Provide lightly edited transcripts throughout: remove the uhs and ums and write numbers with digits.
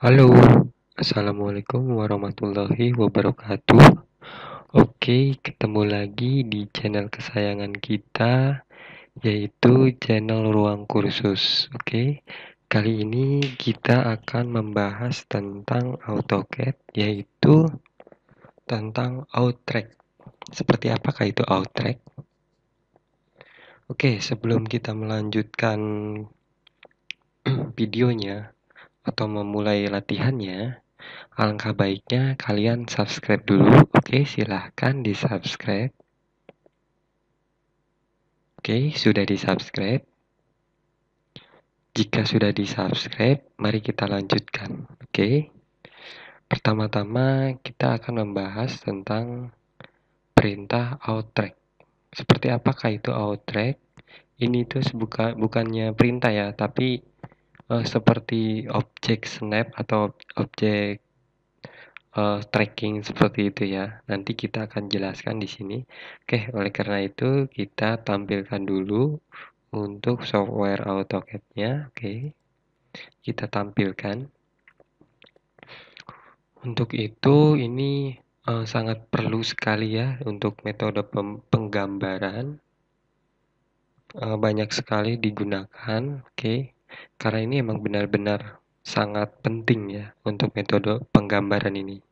Halo, Assalamualaikum warahmatullahi wabarakatuh. Oke, ketemu lagi di channel kesayangan kita, yaitu channel Ruang Kursus. Oke, kali ini kita akan membahas tentang AutoCAD, yaitu tentang Outrack. Seperti apakah itu Outrack? Oke, sebelum kita melanjutkan videonya atau memulai latihannya, alangkah baiknya kalian subscribe dulu. Oke, silahkan di subscribe. Oke, sudah di subscribe. Jika sudah di subscribe, mari kita lanjutkan. Oke, pertama-tama kita akan membahas tentang perintah outrack. Seperti apakah itu outrack? Ini tuh bukannya perintah ya, tapi seperti objek snap atau objek tracking seperti itu ya. Nanti kita akan jelaskan di sini. Oke, oleh karena itu kita tampilkan dulu untuk software AutoCAD-nya. Oke, kita tampilkan. Untuk itu ini sangat perlu sekali ya untuk metode penggambaran. Banyak sekali digunakan. Oke, karena ini emang benar-benar sangat penting ya untuk metode penggambaran ini.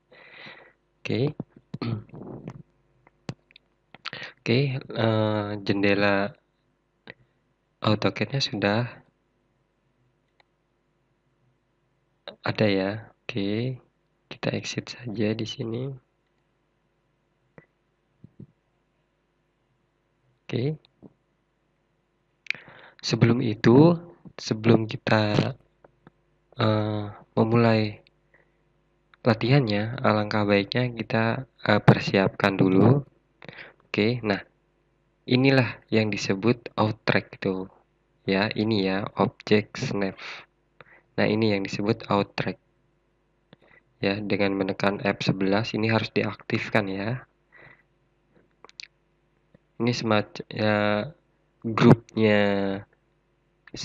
Oke. Oke, jendela AutoCAD-nya sudah ada ya. Oke, kita exit saja di sini. Oke. Sebelum itu, sebelum kita memulai latihannya, alangkah baiknya kita persiapkan dulu. Oke, nah inilah yang disebut outrack itu. Ya, ini ya, object snap. Nah, ini yang disebut outrack. Ya, dengan menekan F11 ini harus diaktifkan ya. Ini semacam ya, grupnya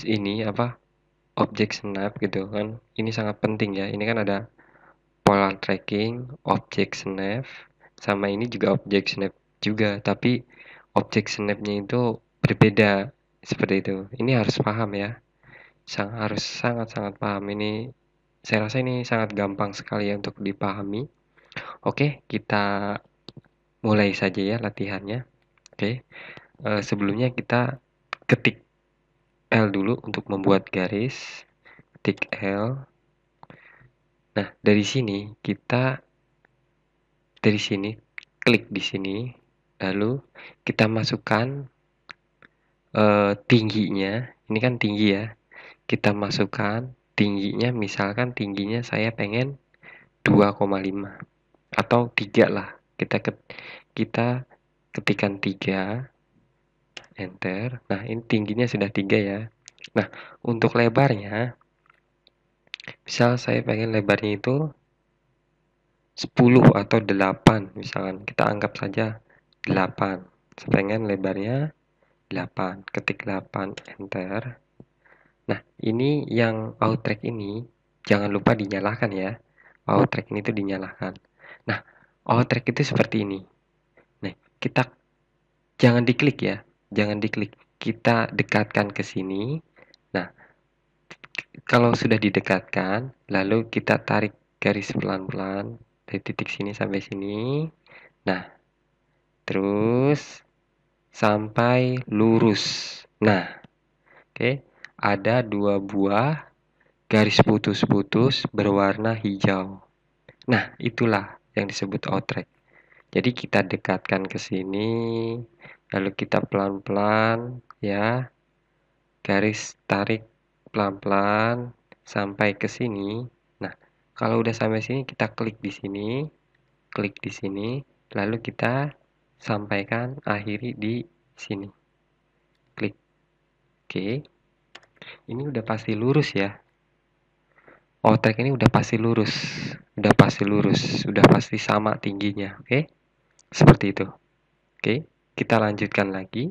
ini apa? Object snap gitu kan. Ini sangat penting ya. Ini kan ada polar tracking, object snap, sama ini juga object snap juga, tapi object snapnya itu berbeda seperti itu. Ini harus paham ya. Harus sangat-sangat paham. Ini saya rasa ini sangat gampang sekali ya untuk dipahami. Oke, kita mulai saja ya latihannya. Oke, sebelumnya kita ketik L dulu untuk membuat garis. Ketik L. Nah, dari sini klik di sini, lalu kita masukkan tingginya. Ini kan tinggi ya. Kita masukkan tingginya, misalkan tingginya saya pengen 2,5 atau 3 lah. Kita ketikkan 3, enter. Nah, ini tingginya sudah 3 ya. Nah, untuk lebarnya, misal saya pengen lebarnya itu 10 atau 8, misalkan kita anggap saja 8. Saya pengen lebarnya 8, ketik 8, enter. Nah, ini yang outrack ini jangan lupa dinyalakan ya. Outrack ini tuh dinyalakan. Nah, outrack itu seperti ini. Nah, kita jangan diklik ya. Jangan diklik. Kita dekatkan ke sini. Nah, kalau sudah didekatkan, lalu kita tarik garis pelan-pelan dari titik sini sampai sini. Nah, terus sampai lurus. Nah, oke. Ada 2 buah garis putus-putus berwarna hijau. Nah, itulah yang disebut outrack. Jadi kita dekatkan ke sini, lalu kita pelan-pelan ya, garis tarik pelan-pelan sampai ke sini. Nah, kalau udah sampai sini kita klik di sini, lalu kita sampaikan akhiri di sini. Klik. Oke. Ini udah pasti lurus ya. Outrack ini udah pasti lurus, udah pasti sama tingginya, oke? Seperti itu. Oke, kita lanjutkan lagi.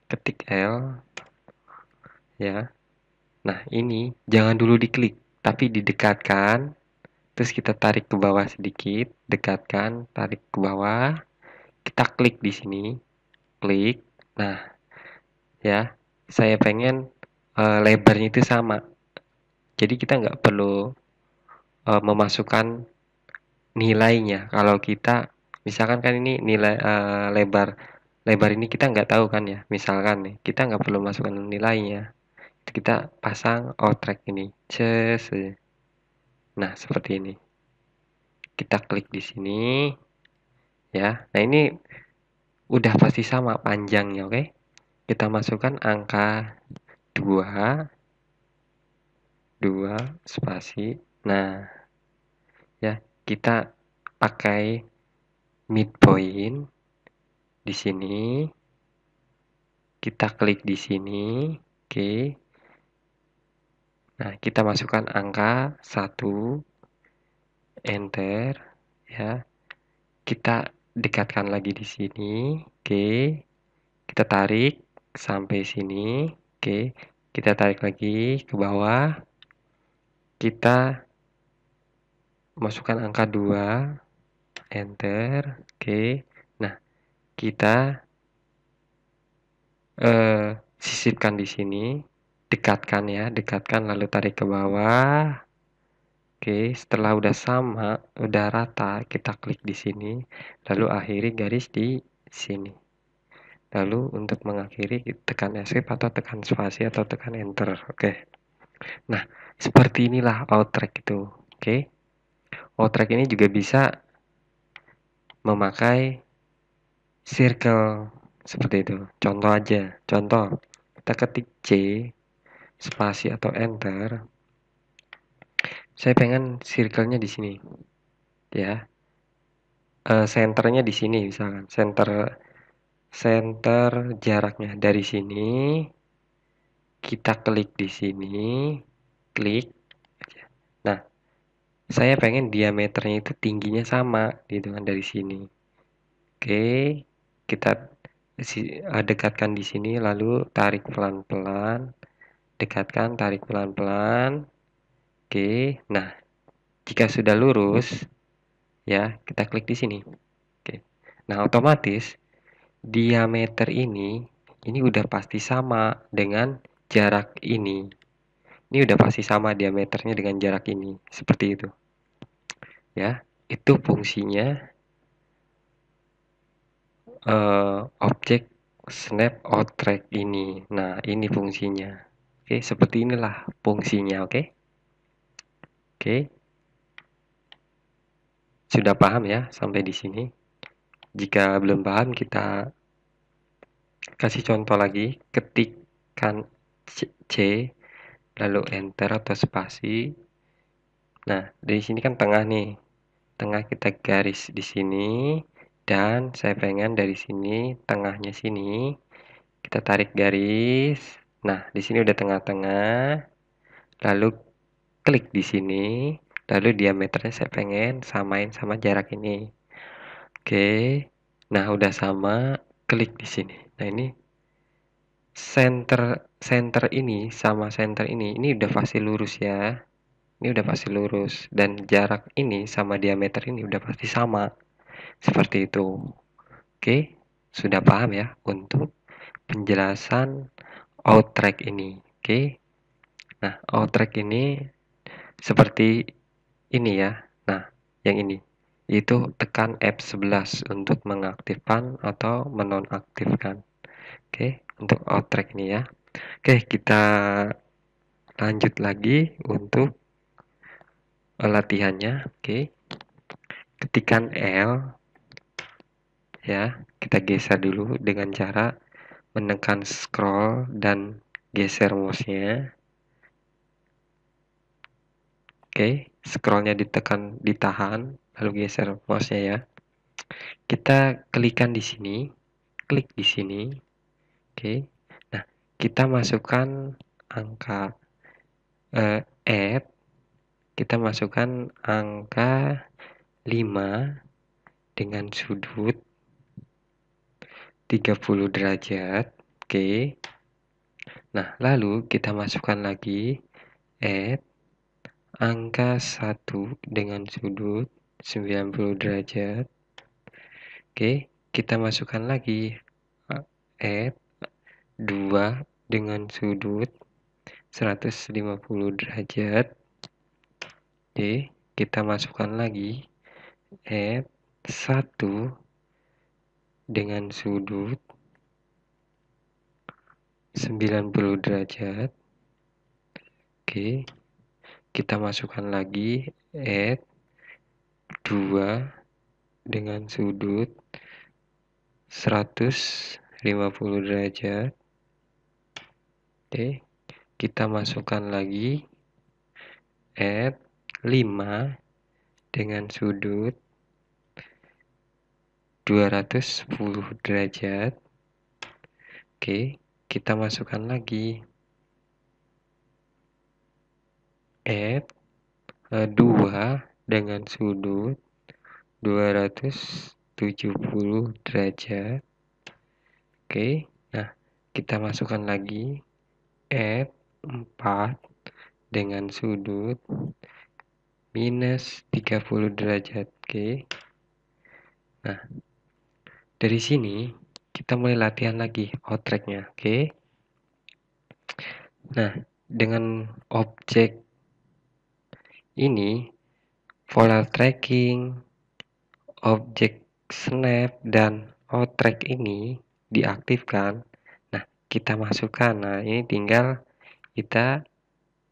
Ketik L ya. Nah, ini jangan dulu diklik. tapi didekatkan, terus kita tarik ke bawah sedikit, dekatkan, tarik ke bawah, kita klik di sini, klik. Nah, ya, saya pengen lebarnya itu sama. Jadi kita nggak perlu memasukkan nilainya. Kalau kita misalkan kan ini nilai lebar ini kita nggak tahu kan ya. Misalkan nih, kita nggak perlu masukkan nilainya. Kita pasang outrack ini. Ces. Nah, seperti ini. Kita klik di sini ya. Nah, ini udah pasti sama panjangnya, oke? Kita masukkan angka 2 spasi. Nah, ya, kita pakai midpoint di sini. Kita klik di sini. Oke. Nah, kita masukkan angka 1, enter ya. Kita dekatkan lagi di sini. Oke. Kita tarik sampai sini. Oke. Kita tarik lagi ke bawah. Kita masukkan angka 2, enter. Oke. Nah, kita sisipkan di sini, dekatkan ya, dekatkan lalu tarik ke bawah. Oke, setelah udah sama, udah rata, kita klik di sini, lalu akhiri garis di sini. Lalu untuk mengakhiri tekan escape atau tekan spasi atau tekan enter. Oke. Nah, seperti inilah outrack itu. Oke. Outrack ini juga bisa memakai circle seperti itu. Contoh aja. Contoh, kita ketik C spasi atau enter. Saya pengen circle-nya di sini. Ya. Senternya di sini misalkan. Center jaraknya dari sini. Kita klik di sini. Klik. Nah, saya pengen diameternya itu tingginya sama gitu kan dari sini. Oke, kita dekatkan di sini lalu tarik pelan-pelan, dekatkan, tarik pelan-pelan. Oke, nah jika sudah lurus ya kita klik di sini. Oke, nah otomatis diameter ini udah pasti sama dengan jarak ini. Ini udah pasti sama diameternya dengan jarak ini, seperti itu. Ya, itu fungsinya objek snap outrack ini. Nah, ini fungsinya. Oke, seperti inilah fungsinya, oke? Oke. Sudah paham ya sampai di sini? Jika belum paham, kita kasih contoh lagi. Ketikkan C, lalu enter atau spasi. Nah, dari sini kan tengah nih. Tengah kita garis di sini. Dan saya pengen dari sini, tengahnya sini, kita tarik garis. Nah, di sini udah tengah-tengah. Lalu klik di sini. Lalu diameternya saya pengen samain sama jarak ini. Oke. Nah, udah sama, klik di sini. Nah, ini center ini sama center ini udah pasti lurus ya. Ini udah pasti lurus dan jarak ini sama diameter ini udah pasti sama. Seperti itu. Oke, sudah paham ya untuk penjelasan outrack ini. Oke. Nah, outrack ini seperti ini ya. Nah, yang ini itu tekan F11 untuk mengaktifkan atau menonaktifkan. Oke, untuk outrack ini ya. Oke, kita lanjut lagi untuk latihannya. Oke. Ketikkan L ya. Kita geser dulu dengan cara menekan scroll dan geser mouse-nya. Oke, scrollnya ditahan, lalu geser mouse-nya ya. Kita klikkan di sini, klik di sini. Oke. Nah, kita masukkan angka add, kita masukkan angka 5 dengan sudut 30 derajat. Oke. Nah, lalu kita masukkan lagi add angka 1 dengan sudut 90 derajat. Oke, kita masukkan lagi add 2 dengan sudut 150 derajat. Oke, kita masukkan lagi add 1 dengan sudut 90 derajat. Oke, kita masukkan lagi add 2 dengan sudut 150 derajat. Oke, kita masukkan lagi add 5 dengan sudut 210 derajat. Oke, kita masukkan lagi add 2 dengan sudut 270 derajat. Oke, nah kita masukkan lagi add 4 dengan sudut minus 30 derajat. Oke, nah dari sini kita mulai latihan lagi outrack-nya. Oke, nah dengan objek ini polar tracking, objek snap, dan outrack ini diaktifkan. Nah, kita masukkan. Nah, ini tinggal kita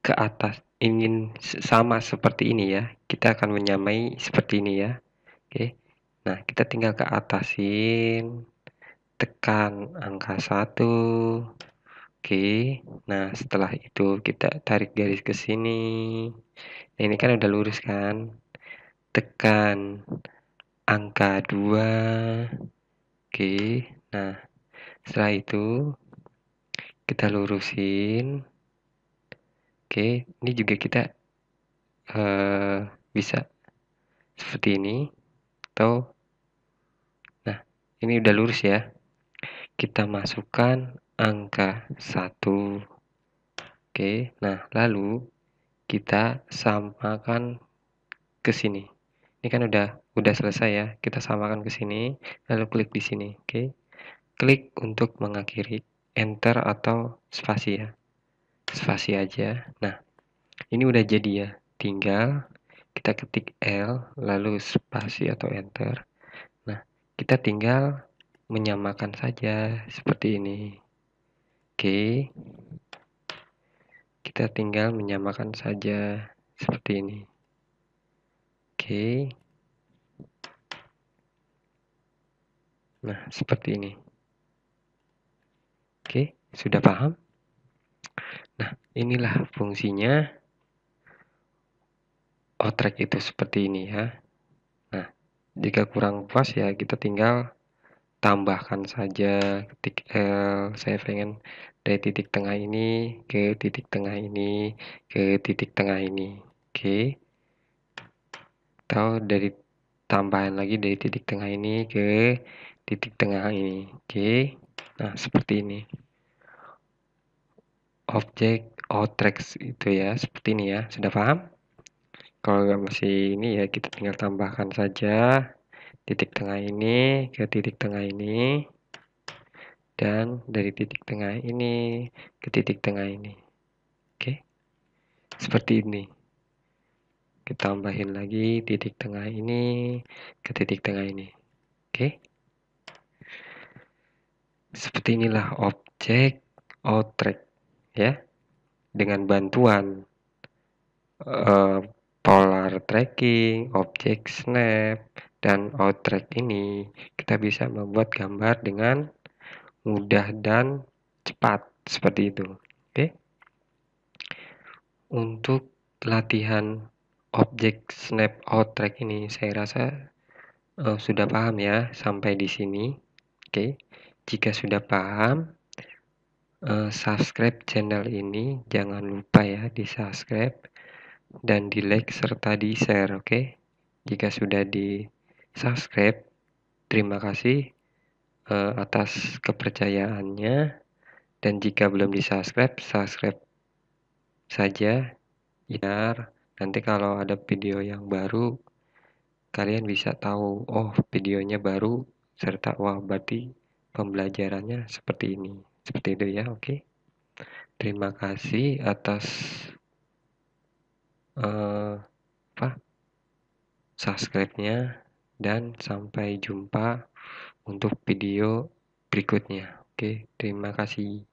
ke atas. Ingin sama seperti ini ya. Kita akan menyamai seperti ini ya. Oke. Nah, kita tinggal ke atasin. Tekan angka 1. Oke. Nah, setelah itu kita tarik garis ke sini. Nah, ini kan udah lurus kan? Tekan angka 2. Oke, nah setelah itu kita lurusin. Oke, ini juga kita bisa seperti ini atau nah ini udah lurus ya. Kita masukkan angka 1. Oke, nah lalu kita samakan ke sini. Ini kan udah selesai ya. Kita samakan ke sini, lalu klik di sini. Oke. Klik untuk mengakhiri, enter atau spasi ya. Spasi aja. Nah, ini udah jadi ya. Tinggal kita ketik L, lalu spasi atau enter. Nah, kita tinggal menyamakan saja seperti ini. Oke. Kita tinggal menyamakan saja seperti ini. Oke. Nah, seperti ini. Oke, sudah paham? Nah, inilah fungsinya outrack itu seperti ini ya. Nah, jika kurang puas ya kita tinggal tambahkan saja, ketik L, saya pengen dari titik tengah ini ke titik tengah ini ke titik tengah ini. Oke. Atau dari tambahan lagi dari titik tengah ini ke titik tengah ini. Oke. Nah, seperti ini. Objek outrack itu ya, seperti ini ya. Sudah paham? Kalau nggak masih ini ya kita tinggal tambahkan saja titik tengah ini ke titik tengah ini dan dari titik tengah ini ke titik tengah ini. Oke, seperti ini. Kita tambahin lagi titik tengah ini ke titik tengah ini. Oke, seperti inilah objek outrack ya, dengan bantuan polar tracking, objek snap, dan outrack ini kita bisa membuat gambar dengan mudah dan cepat seperti itu. Oke. Untuk latihan objek snap outrack ini saya rasa sudah paham ya sampai di sini. Oke. Jika sudah paham, subscribe channel ini, jangan lupa ya di subscribe dan di like serta di share. Oke. Jika sudah di subscribe, terima kasih atas kepercayaannya, dan jika belum di subscribe, subscribe saja. Nanti kalau ada video yang baru, kalian bisa tahu, oh videonya baru, serta wah berarti pembelajarannya seperti ini. Seperti itu ya, oke. Terima kasih atas eh, apa subscribe-nya dan sampai jumpa untuk video berikutnya. Oke, terima kasih.